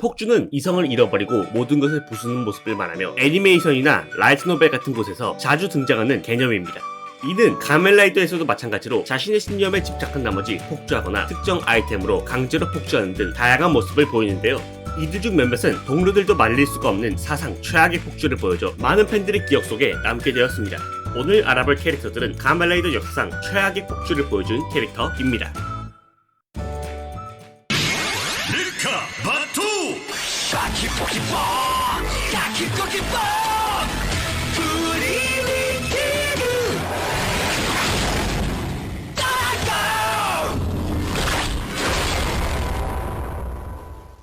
폭주는 이성을 잃어버리고 모든 것을 부수는 모습을 말하며 애니메이션이나 라이트노벨 같은 곳에서 자주 등장하는 개념입니다. 이는 가멜라이더에서도 마찬가지로 자신의 신념에 집착한 나머지 폭주하거나 특정 아이템으로 강제로 폭주하는 등 다양한 모습을 보이는데요. 이들 중 몇몇은 동료들도 말릴 수가 없는 사상 최악의 폭주를 보여줘 많은 팬들의 기억 속에 남게 되었습니다. 오늘 알아볼 캐릭터들은 가멜라이더 역사상 최악의 폭주를 보여준 캐릭터입니다. 리카 바투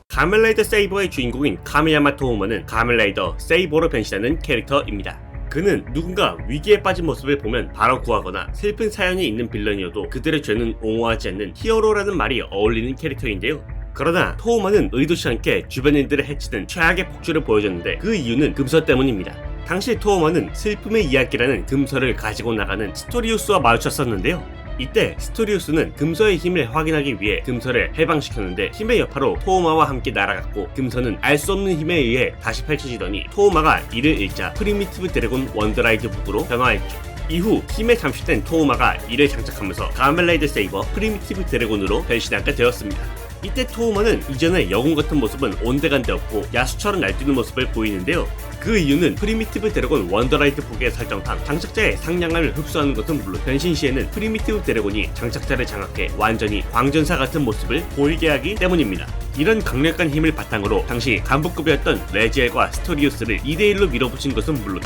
가멜라이더 세이버의 주인공인 카미야마 토우마는 가멜라이더 세이버로 변신하는 캐릭터입니다. 그는 누군가 위기에 빠진 모습을 보면 바로 구하거나 슬픈 사연이 있는 빌런이어도 그들의 죄는 옹호하지 않는 히어로라는 말이 어울리는 캐릭터인데요. 그러나 토우마는 의도치 않게 주변인들을 해치는 최악의 폭주를 보여줬는데 그 이유는 금서 때문입니다. 당시 토우마는 슬픔의 이야기라는 금서를 가지고 나가는 스토리우스와 마주쳤었는데요. 이때 스토리우스는 금서의 힘을 확인하기 위해 금서를 해방시켰는데 힘의 여파로 토우마와 함께 날아갔고 금서는 알 수 없는 힘에 의해 다시 펼쳐지더니 토우마가 이를 잃자 프리미티브 드래곤 원더라이드 북으로 변화했죠. 이후 힘에 잠식된 토우마가 이를 장착하면서 가멜라이더 세이버 프리미티브 드래곤으로 변신하게 되었습니다. 이때 토우마는 이전의 영웅 같은 모습은 온데간데 없고 야수처럼 날뛰는 모습을 보이는데요. 그 이유는 프리미티브 드래곤 원더라이드 폭의 설정상 장착자의 상냥함을 흡수하는 것은 물론 변신 시에는 프리미티브 드래곤이 장착자를 장악해 완전히 광전사 같은 모습을 보이게 하기 때문입니다. 이런 강력한 힘을 바탕으로 당시 간부급이었던 레지엘과 스토리우스를 2대1로 밀어붙인 것은 물론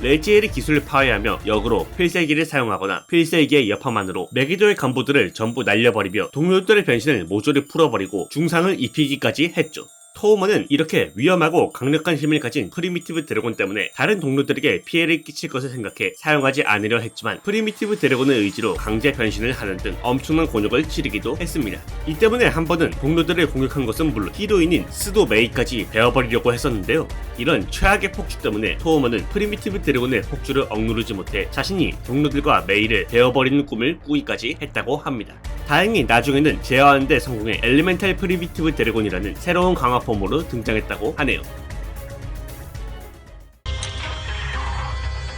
레지엘의 기술을 파괴하며 역으로 필살기를 사용하거나 필살기의 여파만으로 메기도의 간부들을 전부 날려버리며 동료들의 변신을 모조리 풀어버리고 중상을 입히기까지 했죠. 토우마는 이렇게 위험하고 강력한 힘을 가진 프리미티브 드래곤 때문에 다른 동료들에게 피해를 끼칠 것을 생각해 사용하지 않으려 했지만 프리미티브 드래곤의 의지로 강제 변신을 하는 등 엄청난 곤욕을 치르기도 했습니다. 이 때문에 한 번은 동료들을 공격한 것은 물론 히로인인 스도 메이까지 베어버리려고 했었는데요. 이런 최악의 폭주 때문에 토우마는 프리미티브 드래곤의 폭주를 억누르지 못해 자신이 동료들과 메이를 베어버리는 꿈을 꾸기까지 했다고 합니다. 다행히 나중에는 제어하는 데 성공해 엘리멘탈 프리미티브 드래곤이라는 새로운 강화 폼으로 등장했다고 하네요.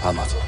아마존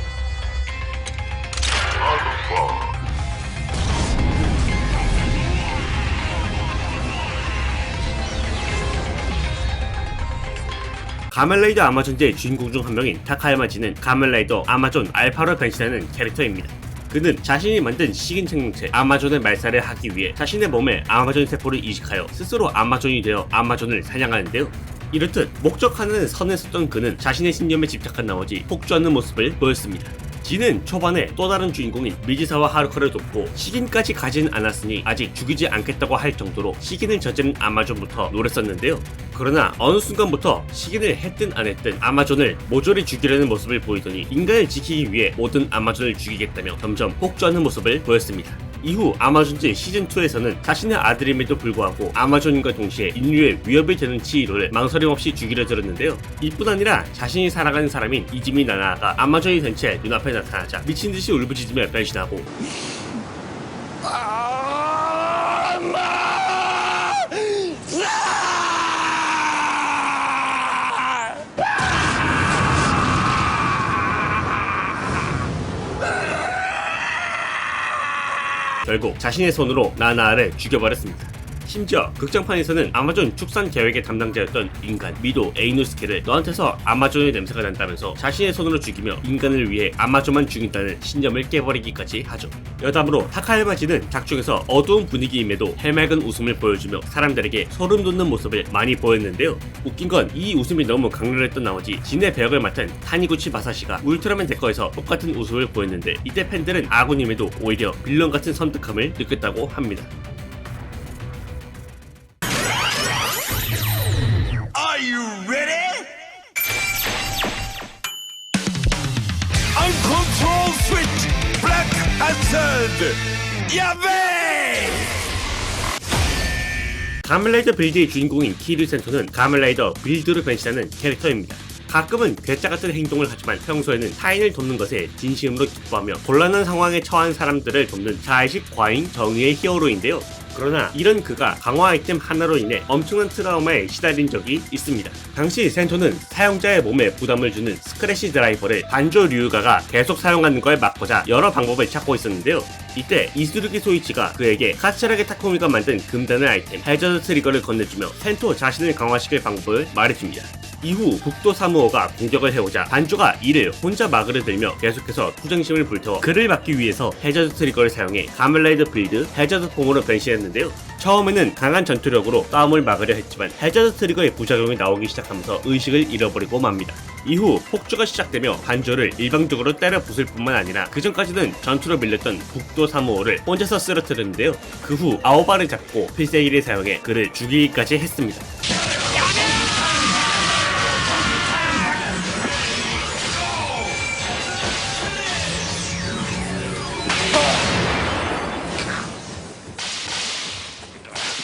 가멜라이더 아마존즈의 주인공 중 한 명인 타카야마지는 가멜라이더 아마존 알파로 변신하는 캐릭터입니다. 그는 자신이 만든 식인 생명체 아마존의 말살을 하기 위해 자신의 몸에 아마존 세포를 이식하여 스스로 아마존이 되어 아마존을 사냥하는데요. 이렇듯 목적 하나는 선에 섰던 그는 자신의 신념에 집착한 나머지 폭주하는 모습을 보였습니다. 지는 초반에 또 다른 주인공인 미즈사와 하루카를 돕고 식인까지 가진 않았으니 아직 죽이지 않겠다고 할 정도로 식인을 저지른 아마존부터 노렸었는데요. 그러나 어느 순간부터 식인을 했든 안 했든 아마존을 모조리 죽이려는 모습을 보이더니 인간을 지키기 위해 모든 아마존을 죽이겠다며 점점 폭주하는 모습을 보였습니다. 이후 아마존즈 시즌2에서는 자신의 아들임에도 불구하고 아마존과 동시에 인류의 위협이 되는 치히로를 망설임 없이 죽이려 들었는데요. 이뿐 아니라 자신이 사랑하는 사람인 이즈미 나나가 아마존이 된 채 눈앞에 나타나자 미친듯이 울부짖으며 변신하고 결국 자신의 손으로 나나를 죽여버렸습니다. 심지어 극장판에서는 아마존 축산 계획의 담당자였던 인간 미도 에이노스케를 너한테서 아마존의 냄새가 난다면서 자신의 손으로 죽이며 인간을 위해 아마존만 죽인다는 신념을 깨버리기까지 하죠. 여담으로 타카야마지는 작중에서 어두운 분위기임에도 해맑은 웃음을 보여주며 사람들에게 소름 돋는 모습을 많이 보였는데요. 웃긴 건 이 웃음이 너무 강렬했던 나머지 진의 배역을 맡은 타니구치 마사시가 울트라맨 데커에서 똑같은 웃음을 보였는데 이때 팬들은 아군임에도 오히려 빌런 같은 섬뜩함을 느꼈다고 합니다. Are you ready? Uncontrolled switch black hazard 야베 가멜라이더 빌드의 주인공인 키류 센토는 가멜라이더 빌드로 변신하는 캐릭터입니다. 가끔은 괴짜 같은 행동을 하지만 평소에는 타인을 돕는 것에 진심으로 기뻐하며 곤란한 상황에 처한 사람들을 돕는 자의식 과잉 정의의 히어로인데요. 그러나 이런 그가 강화 아이템 하나로 인해 엄청난 트라우마에 시달린 적이 있습니다. 당시 센토는 사용자의 몸에 부담을 주는 스크래시 드라이버를 반조 류가가 계속 사용하는 걸 막고자 여러 방법을 찾고 있었는데요. 이때 이수르기 소이치가 그에게 카츠라게 타코미가 만든 금단의 아이템 해저드 트리거를 건네주며 센토 자신을 강화시킬 방법을 말해줍니다. 이후 북도 사무어가 공격을 해오자 반조가 이를 혼자 막으려 들며 계속해서 투정심을 불태워 그를 막기 위해서 해저드 트리거를 사용해 가멜라이더 빌드 해저드 폼으로 변신했는데요. 처음에는 강한 전투력으로 싸움을 막으려 했지만 해저드 트리거의 부작용이 나오기 시작하면서 의식을 잃어버리고 맙니다. 이후 폭주가 시작되며 반조를 일방적으로 때려 부술 뿐만 아니라 그전까지는 전투로 밀렸던 북도 사무어를 혼자서 쓰러뜨렸는데요. 그 후 아오바를 잡고 필살기를 사용해 그를 죽이기까지 했습니다.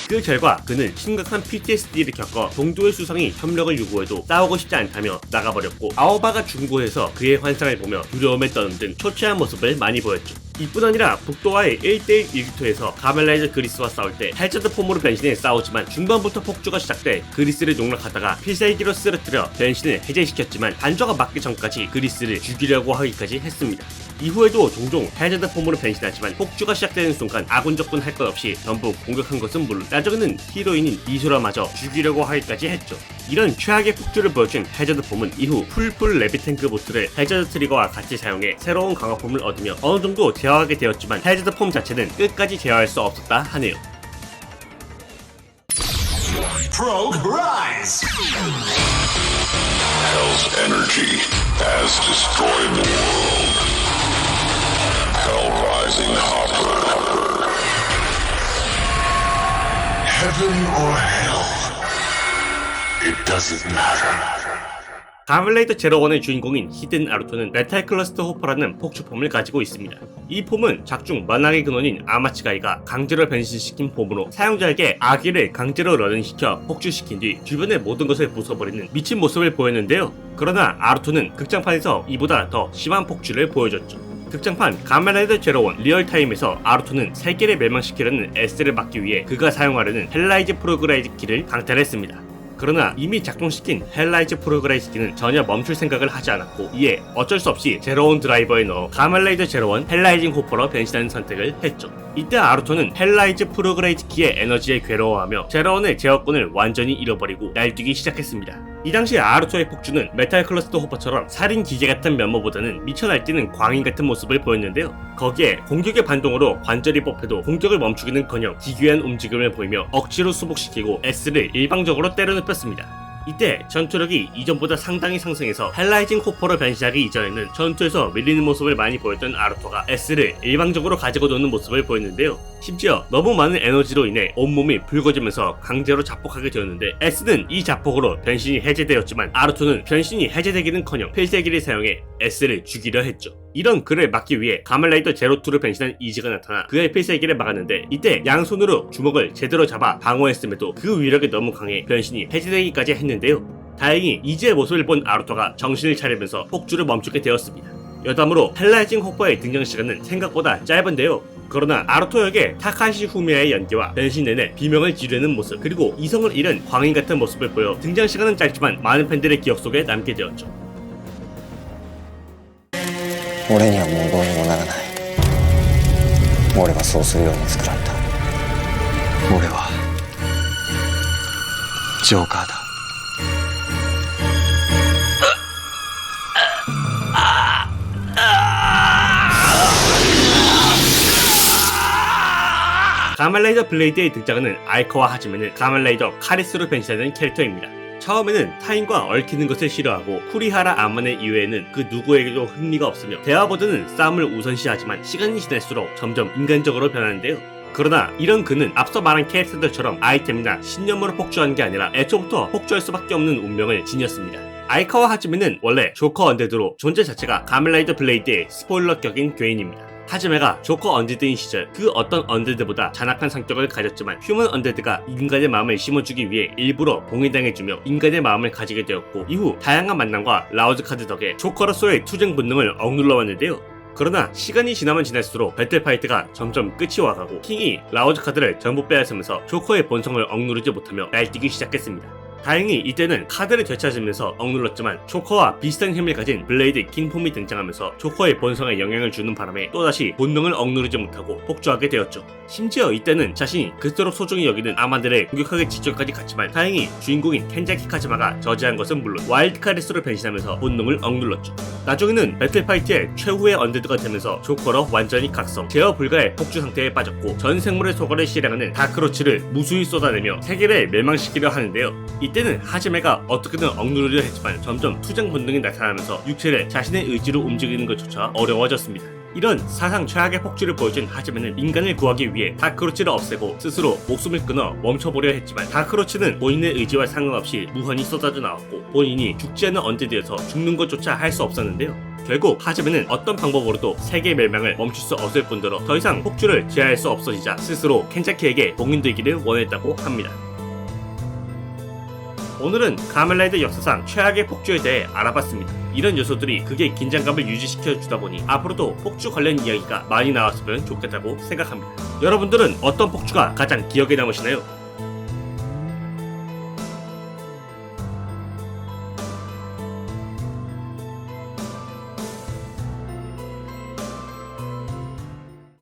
그 결과 그는 심각한 PTSD를 겪어 동도의 수상이 협력을 요구해도 싸우고 싶지 않다며 나가버렸고 아오바가 중고해서 그의 환상을 보며 두려움에 떠는 초췌한 모습을 많이 보였죠. 이뿐 아니라 북도와의 1대1 일기토에서 가멜라이저 그리스와 싸울 때 해저드 폼으로 변신해 싸우지만 중반부터 폭주가 시작돼 그리스를 농락하다가 필살기로 쓰러뜨려 변신을 해제시켰지만 반조가 맞기 전까지 그리스를 죽이려고 하기까지 했습니다. 이후에도 종종 해저드 폼으로 변신하지만 폭주가 시작되는 순간 아군 적군 할 것 없이 전부 공격한 것은 물론 나중에는 히로인인 이소라마저 죽이려고 하기까지 했죠. 이런 최악의 폭주를 보여준 해저드 폼은 이후 풀풀 레비탱크 보트를 해저드 트리거와 같이 사용해 새로운 강화폼을 얻으며 어느 정도 제어하게 되었지만 해저드 폼 자체는 끝까지 제어할 수 없었다 하네요. Probe Rise! Hell's energy has destroyed the world. Hell Rising Hopper. Heaven or hell, it doesn't matter. 가멜레이더 제로원의 주인공인 히든 아루토는 메탈 클러스터 호퍼라는 폭주폼을 가지고 있습니다. 이 폼은 작중 만악의 근원인 아마츠가이가 강제로 변신시킨 폼으로 사용자에게 아기를 강제로 런닝시켜 폭주시킨 뒤 주변의 모든 것을 부숴버리는 미친 모습을 보였는데요. 그러나 아루토는 극장판에서 이보다 더 심한 폭주를 보여줬죠. 극장판 가멜라이더 제로원 리얼타임에서 아루토는 세계를 멸망시키려는 S를 막기 위해 그가 사용하려는 헬라이즈 프로그라이즈 키를 강탈했습니다. 그러나 이미 작동시킨 헬라이즈 프로그라이즈 키는 전혀 멈출 생각을 하지 않았고 이에 어쩔 수 없이 제로원 드라이버에 넣어 가멜라이더 제로원 헬라이징 호퍼로 변신하는 선택을 했죠. 이때 아루토는 헬라이즈 프로그라이즈 키의 에너지에 괴로워하며 제로원의 제어권을 완전히 잃어버리고 날뛰기 시작했습니다. 이 당시 아루토의 폭주는 메탈 클러스터 호퍼처럼 살인 기계 같은 면모보다는 미쳐 날뛰는 광인 같은 모습을 보였는데요. 거기에 공격의 반동으로 관절이 뽑혀도 공격을 멈추기는커녕 기괴한 움직임을 보이며 억지로 수복시키고 S를 일방적으로 때려눕혔습니다. 이때 전투력이 이전보다 상당히 상승해서 헬라이징 호퍼로 변신하기 이전에는 전투에서 밀리는 모습을 많이 보였던 아루토가 S를 일방적으로 가지고 노는 모습을 보였는데요. 심지어 너무 많은 에너지로 인해 온몸이 붉어지면서 강제로 자폭하게 되었는데 S는 이 자폭으로 변신이 해제되었지만 아루토는 변신이 해제되기는커녕 필살기를 사용해 S를 죽이려 했죠. 이런 그를 막기 위해 가멜라이더 제로2로 변신한 이즈가 나타나 그의 필살기를 막았는데 이때 양손으로 주먹을 제대로 잡아 방어했음에도 그 위력이 너무 강해 변신이 해제되기까지 했는데요. 다행히 이즈의 모습을 본 아루토가 정신을 차리면서 폭주를 멈추게 되었습니다. 여담으로 헬라이징 호퍼의 등장 시간은 생각보다 짧은데요. 그러나 아루토 역의 타카시 후미야의 연기와 변신 내내 비명을 지르는 모습 그리고 이성을 잃은 광인 같은 모습을 보여 등장 시간은 짧지만 많은 팬들의 기억 속에 남게 되었죠. 俺にはもうどうにもならない俺はそうするように作られた俺はジョーカーだ가멜라이더 블레이드의 등장은 아이커와 하지메는 가멜라이더 카리스로 변신하는 캐릭터입니다. 처음에는 타인과 얽히는 것을 싫어하고 쿠리하라 아만의 이외에는 그 누구에게도 흥미가 없으며 대화보다는 싸움을 우선시하지만 시간이 지날수록 점점 인간적으로 변하는데요. 그러나 이런 그는 앞서 말한 캐릭터들처럼 아이템이나 신념으로 폭주한 게 아니라 애초부터 폭주할 수밖에 없는 운명을 지녔습니다. 아이카와 하지메는 원래 조커 언데드로 존재 자체가 가멜라이더 블레이드의 스포일러격인 괴인입니다. 하즈메가 조커 언데드인 시절 그 어떤 언데드보다 잔악한 성격을 가졌지만 휴먼 언데드가 인간의 마음을 심어주기 위해 일부러 봉인당해주며 인간의 마음을 가지게 되었고 이후 다양한 만남과 라우즈 카드 덕에 조커로서의 투쟁 본능을 억눌러왔는데요. 그러나 시간이 지나면 지날수록 배틀파이트가 점점 끝이 와가고 킹이 라우즈 카드를 전부 빼앗으면서 조커의 본성을 억누르지 못하며 날뛰기 시작했습니다. 다행히 이때는 카드를 되찾으면서 억눌렀지만 조커와 비슷한 힘을 가진 블레이드 킹폼이 등장하면서 조커의 본성에 영향을 주는 바람에 또다시 본능을 억누르지 못하고 폭주하게 되었죠. 심지어 이때는 자신이 그토록 소중히 여기는 아마들을 공격하기 직전까지 갔지만 다행히 주인공인 켄자키 카즈마가 저지한 것은 물론 와일드카리스로 변신하면서 본능을 억눌렀죠. 나중에는 배틀파이트의 최후의 언데드가 되면서 조커로 완전히 각성, 제어 불가의 폭주 상태에 빠졌고 전 생물의 소관을 실행하는 다크로치를 무수히 쏟아내며 세계를 멸망시키려 하는데요. 이때는 하즈메가 어떻게든 억누르려 했지만 점점 투쟁 본능이 나타나면서 육체를 자신의 의지로 움직이는 것조차 어려워졌습니다. 이런 사상 최악의 폭주를 보여준 하즈메는 인간을 구하기 위해 다크로치를 없애고 스스로 목숨을 끊어 멈춰보려 했지만 다크로치는 본인의 의지와 상관없이 무한히 쏟아져 나왔고 본인이 죽지 않는 언데드여서 죽는 것조차 할 수 없었는데요. 결국 하즈메는 어떤 방법으로도 세계 멸망을 멈출 수 없을 뿐더러 더 이상 폭주를 제어할 수 없어지자 스스로 켄자키에게 봉인되기를 원했다고 합니다. 오늘은 가면라이더 역사상 최악의 폭주에 대해 알아봤습니다. 이런 요소들이 극의 긴장감을 유지시켜 주다 보니 앞으로도 폭주 관련 이야기가 많이 나왔으면 좋겠다고 생각합니다. 여러분들은 어떤 폭주가 가장 기억에 남으시나요?